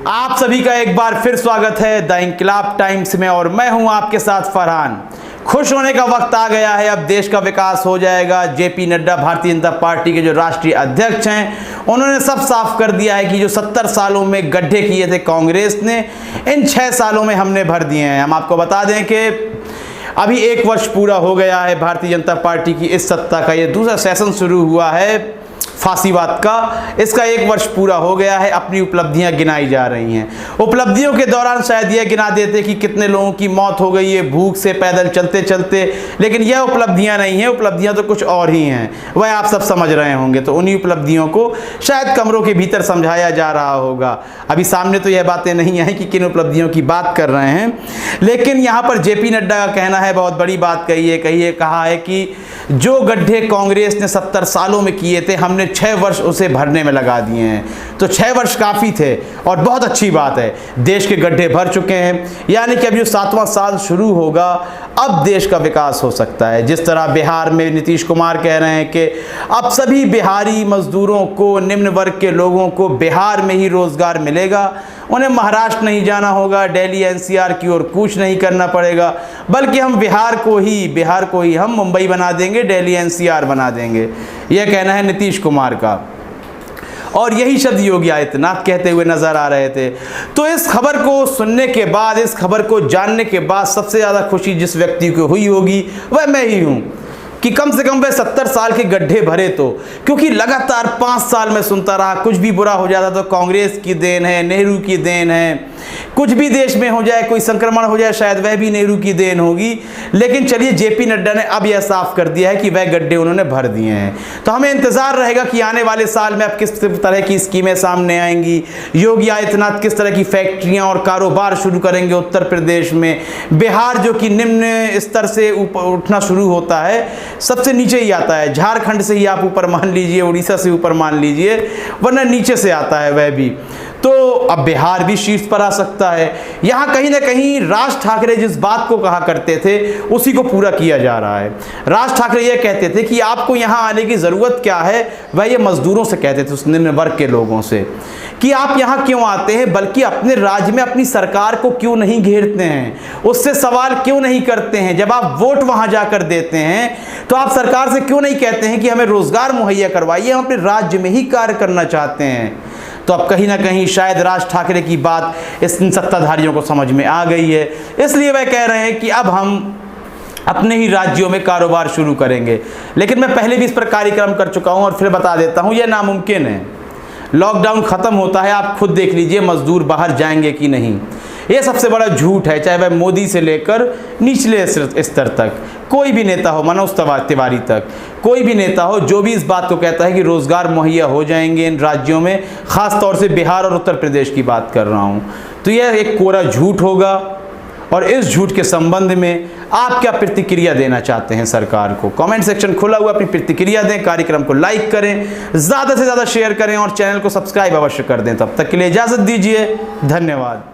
आप सभी का एक बार फिर स्वागत है द इंकलाब टाइम्स में और मैं हूं आपके साथ फरहान। खुश होने का वक्त आ गया है, अब देश का विकास हो जाएगा। जेपी नड्डा भारतीय जनता पार्टी के जो राष्ट्रीय अध्यक्ष हैं, उन्होंने सब साफ कर दिया है कि जो 70 सालों में गड्ढे किए थे कांग्रेस ने, इन 6 सालों में हमने भर दिए हैं। हम आपको बता दें कि अभी 1 वर्ष पूरा हो गया है भारतीय जनता पार्टी की इस सत्ता का। ये दूसरा सेशन शुरू हुआ है फांसीवाद का, इसका 1 वर्ष पूरा हो गया है। अपनी उपलब्धियां गिनाई जा रही हैं। उपलब्धियों के दौरान शायद यह गिना देते कि कितने लोगों की मौत हो गई है भूख से पैदल चलते चलते, लेकिन यह उपलब्धियां नहीं है। उपलब्धियां तो कुछ और ही हैं, वह आप सब समझ रहे होंगे। तो उन्हीं उपलब्धियों को शायद कमरों के भीतर समझाया जा रहा होगा। अभी सामने तो यह बातें नहीं आई कि किन उपलब्धियों की बात कर रहे हैं, लेकिन यहाँ पर जेपी नड्डा का कहना है, बहुत बड़ी बात कहा है कि जो गड्ढे कांग्रेस ने 70 सालों में किए थे, हमने 6 वर्ष उसे भरने में लगा दिए हैं। तो 6 वर्ष काफ़ी थे और बहुत अच्छी बात है। देश के गड्ढे भर चुके हैं, यानी कि अब जो 7वां साल शुरू होगा, अब देश का विकास हो सकता है। जिस तरह बिहार में नीतीश कुमार कह रहे हैं कि अब सभी बिहारी मजदूरों को, निम्न वर्ग के लोगों को बिहार में ही रोजगार मिलेगा, उन्हें महाराष्ट्र नहीं जाना होगा, दिल्ली एनसीआर की ओर कूच नहीं करना पड़ेगा, बल्कि हम बिहार को ही हम मुंबई बना देंगे, दिल्ली एनसीआर बना देंगे। यह कहना है नीतीश कुमार का, और यही शब्द योगी आदित्यनाथ कहते हुए नजर आ रहे थे। तो इस खबर को सुनने के बाद, इस खबर को जानने के बाद सबसे ज़्यादा खुशी जिस व्यक्ति को हुई होगी वह मैं ही हूँ कि कम से कम वह 70 साल के गड्ढे भरे। तो क्योंकि लगातार 5 साल में सुनता रहा, कुछ भी बुरा हो जाता तो कांग्रेस की देन है, नेहरू की देन है, कुछ भी देश में हो जाए, कोई संक्रमण हो जाए, शायद वह भी नेहरू की देन होगी। लेकिन चलिए, जेपी नड्डा ने अब यह साफ कर दिया है कि वह गड्ढे उन्होंने भर दिए हैं। तो हमें इंतजार रहेगा कि आने वाले साल में अब किस तरह की स्कीमें सामने आएंगी, योगी आदित्यनाथ किस तरह की फैक्ट्रियां और कारोबार शुरू करेंगे उत्तर प्रदेश में। बिहार जो कि निम्न स्तर से ऊपर उठना शुरू होता है, सबसे नीचे ही आता है, झारखंड से ही आप ऊपर मान लीजिए, उड़ीसा से ऊपर मान लीजिए, वरना नीचे से आता है वह भी। तो अब बिहार भी शीर्ष पर आ सकता है। यहाँ कहीं ना कहीं राज ठाकरे जिस बात को कहा करते थे, उसी को पूरा किया जा रहा है। राज ठाकरे ये कहते थे कि आपको यहाँ आने की ज़रूरत क्या है, वह ये मजदूरों से कहते थे, उस निम्न वर्ग के लोगों से, कि आप यहाँ क्यों आते हैं, बल्कि अपने राज्य में अपनी सरकार को क्यों नहीं घेरते हैं, उससे सवाल क्यों नहीं करते हैं। जब आप वोट वहाँ जाकर देते हैं तो आप सरकार से क्यों नहीं कहते हैं कि हमें रोजगार मुहैया करवाइए, हम अपने राज्य में ही कार्य करना चाहते हैं। तो अब कहीं ना कहीं शायद राज ठाकरे की बात इन सत्ताधारियों को समझ में आ गई है, इसलिए वह कह रहे हैं कि अब हम अपने ही राज्यों में कारोबार शुरू करेंगे। लेकिन मैं पहले भी इस पर कार्यक्रम कर चुका हूं और फिर बता देता हूं, यह नामुमकिन है। लॉकडाउन खत्म होता है, आप खुद देख लीजिए मजदूर बाहर जाएंगे कि नहीं। यह सबसे बड़ा झूठ है, चाहे वह मोदी से लेकर निचले स्तर तक कोई भी नेता हो, मनोज तिवारी तक कोई भी नेता हो, जो भी इस बात को कहता है कि रोजगार मुहैया हो जाएंगे इन राज्यों में, खास तौर से बिहार और उत्तर प्रदेश की बात कर रहा हूं, तो यह एक कोरा झूठ होगा। और इस झूठ के संबंध में आप क्या प्रतिक्रिया देना चाहते हैं सरकार को? कमेंट सेक्शन खुला हुआ, अपनी प्रतिक्रिया दें, कार्यक्रम को लाइक करें, ज़्यादा से ज़्यादा शेयर करें और चैनल को सब्सक्राइब अवश्य कर दें। तब तक के लिए इजाज़त दीजिए, धन्यवाद।